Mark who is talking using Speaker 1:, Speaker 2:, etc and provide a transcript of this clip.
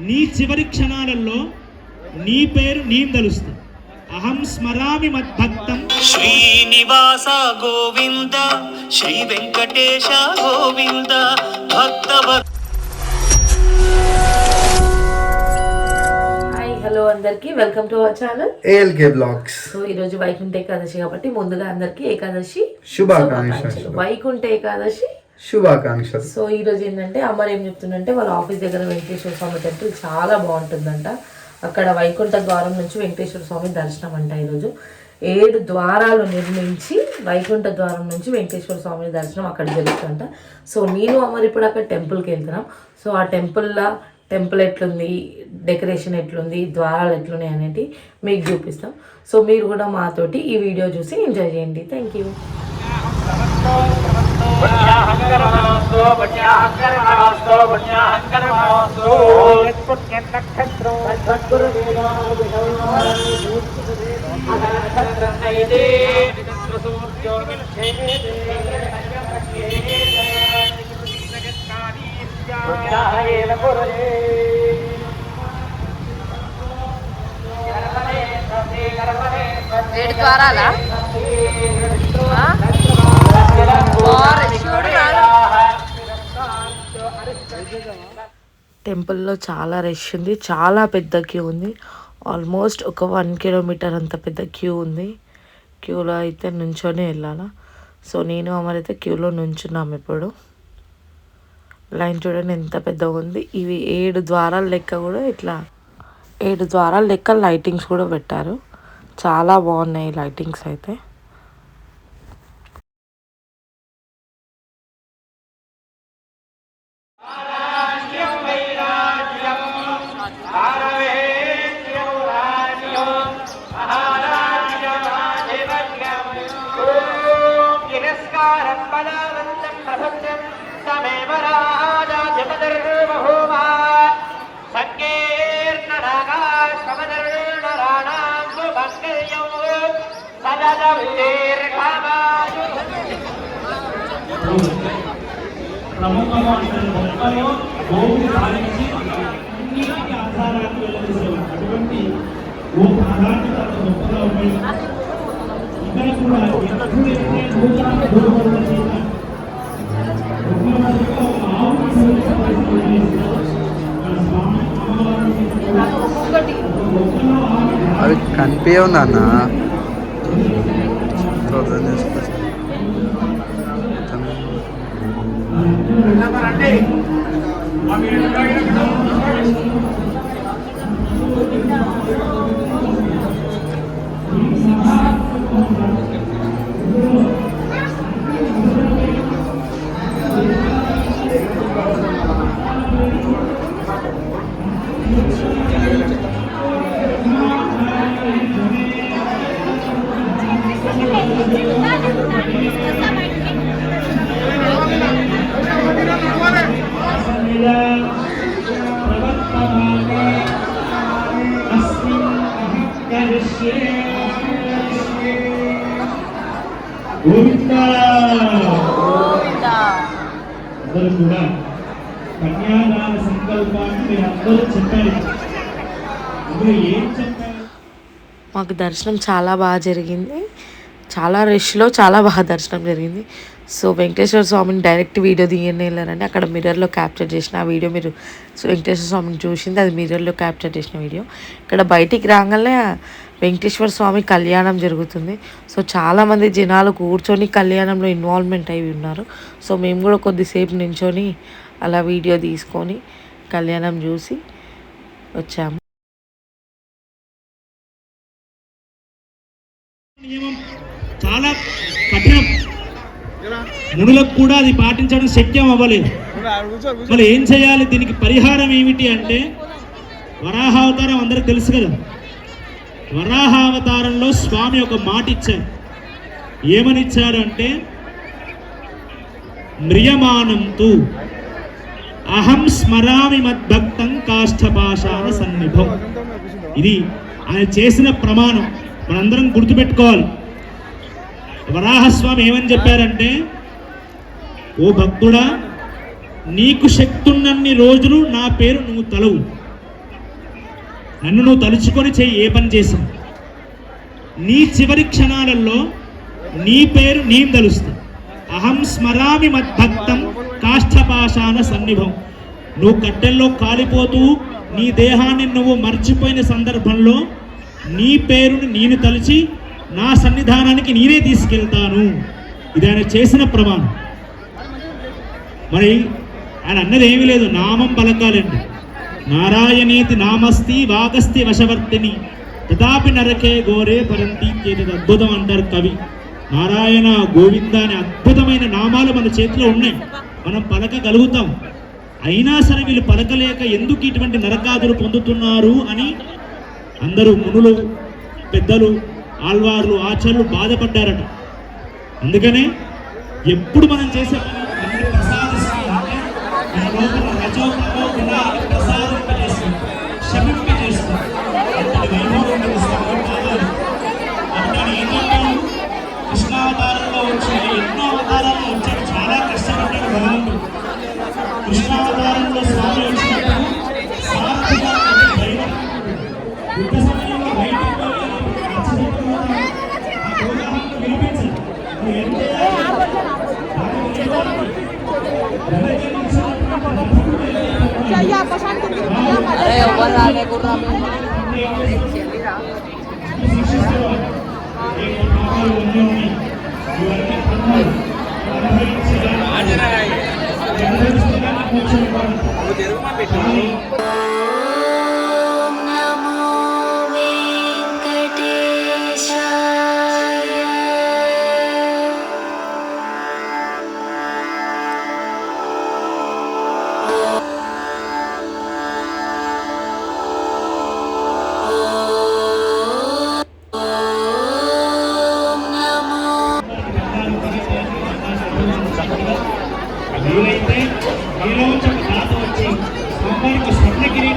Speaker 1: నీ చివరి క్షణాలలో నీ పేరు నేను తలుస్తా. అహం స్మరామి మద్భక్తం
Speaker 2: శ్రీనివాస గోవింద శ్రీ వెంకటేశ గోవింద భక్తవ.
Speaker 3: హలో అందరికి, welcome to our channel
Speaker 4: ALK blogs.
Speaker 3: So ఈరోజు వైకుంఠ ఏకాదశి కాబట్టి ముందుగా అందరికి ఏకాదశి
Speaker 4: శుభాకాంక్షలు.
Speaker 3: వైకుంఠ ఏకాదశి
Speaker 4: శుభాకాంక్షలు.
Speaker 3: సో ఈ రోజు ఏంటంటే అమ్మారు ఏం చెప్తుందంటే వాళ్ళ ఆఫీస్ దగ్గర వెంకటేశ్వర స్వామి టెంపుల్ చాలా బాగుంటుందంట. అక్కడ వైకుంఠ ద్వారం నుంచి వెంకటేశ్వర స్వామి దర్శనం అంట. ఈరోజు 7 ద్వారాలు నిర్మించి వైకుంఠ ద్వారం నుంచి వెంకటేశ్వర స్వామి దర్శనం అక్కడ జరుగుతుందంట. సో నేను అమ్మారు ఇప్పుడు అక్కడ టెంపుల్కి వెళ్తున్నాం. సో ఆ టెంపుల్ ఎట్లుంది, డెకరేషన్ ఎట్లుంది, ద్వారాలు ఎట్లున్నాయి అనేది మీకు చూపిస్తాం. సో మీరు కూడా మాతోటి ఈ వీడియో చూసి ఎంజాయ్ చేయండి. Thank you. టెంపుల్లో చాలా రష్ ఉంది, చాలా పెద్ద క్యూ ఉంది. ఆల్మోస్ట్ ఒక 1 కిలోమీటర్ అంత పెద్ద క్యూ ఉంది. క్యూలో అయితే నుంచొని వెళ్ళాలా. సో నేను అమరైతే క్యూలో నుంచున్నాము. ఇప్పుడు లైన్ చూడండి ఎంత పెద్దగా ఉంది. ఇవి 7 ద్వారాల లెక్క కూడా ఇట్లా 7 ద్వారాల లెక్క లైటింగ్స్ కూడా పెట్టారు. చాలా బాగున్నాయి లైటింగ్స్ అయితే.
Speaker 4: అవి కనిపించవు నాన్న.
Speaker 1: అందరూ కూడా కన్యాదాన సంకల్పాన్ని మీరు అందరూ చెప్పారు. అందులో ఏం చెప్పారు?
Speaker 3: మాకు దర్శనం చాలా బాగా జరిగింది. చాలా రష్లో చాలా బాగా దర్శనం జరిగింది. సో వెంకటేశ్వర స్వామిని డైరెక్ట్ వీడియో తీయని వెళ్ళారండి. అక్కడ మిర్రర్లో క్యాప్చర్ చేసిన ఆ వీడియో మీరు వెంకటేశ్వర స్వామిని చూసింది, అది మిర్రర్లో క్యాప్చర్ చేసిన వీడియో. ఇక్కడ బయటికి రాగానే వెంకటేశ్వర స్వామి కళ్యాణం జరుగుతుంది. సో చాలామంది జనాలు కూర్చొని కళ్యాణంలో ఇన్వాల్వ్మెంట్ అయి ఉన్నారు. సో మేము కూడా కొద్దిసేపు నించొని అలా వీడియో తీసుకొని కళ్యాణం చూసి వచ్చాము.
Speaker 1: నియమం చాలా కఠినం, మునులకు కూడా అది పాటించడం శక్యం అవ్వలేదు. మరి ఏం చేయాలి, దీనికి పరిహారం ఏమిటి అంటే వరాహావతారం అందరికి తెలుసు కదా. వరాహావతారంలో స్వామి ఒక మాట ఇచ్చారు. ఏమని ఇచ్చారు అంటే మ్రియమానంతు అహం స్మరామి మద్భక్తం కాష్ఠపాషాణ సన్నిభం. ఇది ఆయన చేసిన ప్రమాణం, మనందరం గుర్తుపెట్టుకోవాలి. వరాహస్వామి ఏమని చెప్పారంటే, ఓ భక్తుడా, నీకు శక్తి ఉన్నన్ని రోజులు నా పేరు నువ్వు తలవు, నన్ను నువ్వు తలుచుకొని చెయ్యి ఏ పని చేసావు. నీ చివరి క్షణాలలో నీ పేరు నేను తలుస్తా. అహం స్మరామి మద్భక్తం కాష్ఠపాషాణ సన్నిభం. నువ్వు కట్టెల్లో కాలిపోతూ నీ దేహాన్ని నువ్వు మర్చిపోయిన సందర్భంలో నీ పేరుని నేను తలిచి నా సన్నిధానానికి నేనే తీసుకెళ్తాను. ఇది ఆయన చేసిన ప్రమాణం. మరి ఆయన అన్నది ఏమీ లేదు, నామం పలకాలండి. నారాయణేతి నామస్తి వాగస్తి వశవర్తిని తదాపి నరకే గోరే పరంతి చేతది. అద్భుతం అంటారు కవి. నారాయణ గోవింద అనే అద్భుతమైన నామాలు మన చేతిలో ఉన్నాయి, మనం పలకగలుగుతాం. అయినా సరే వీళ్ళు పలకలేక ఎందుకు ఇటువంటి నరకాదులు పొందుతున్నారు అని అందరూ మునులు, పెద్దలు, ఆళ్వార్లు, ఆచార్యులు బాధపడ్డారట. అందుకనే ఎప్పుడు మనం చేసే పని ప్రసాదిస్తుంది అంటే మన లోపల రజోగుణంలో గుణాలను ప్రసాదింపజేస్తుంది, శమింపజేస్తుంది. అంతటి వైభవం ఉంటుంది స్వామి పాదాలు. అందుకని ఏం చెప్పాను, కృష్ణావతారంలో వచ్చిన ఎన్నో అవతారాల్లో వచ్చాడు, చాలా కష్టపడ్డాడు భగవంతుడు. కృష్ణావతారంలో స్వామి వచ్చినప్పుడు సారథిగా ధైర్యం, యుద్ధ సమయంలో బయటికి వినిపించాలి. నువ్వు ఏం చేయాలి?
Speaker 5: ఓం నమో వెంకటేశాయ. ఓం నమో
Speaker 1: వీలైతే మీలో ఒక దాత వచ్చి స్వామివారికి స్వర్ణగిరి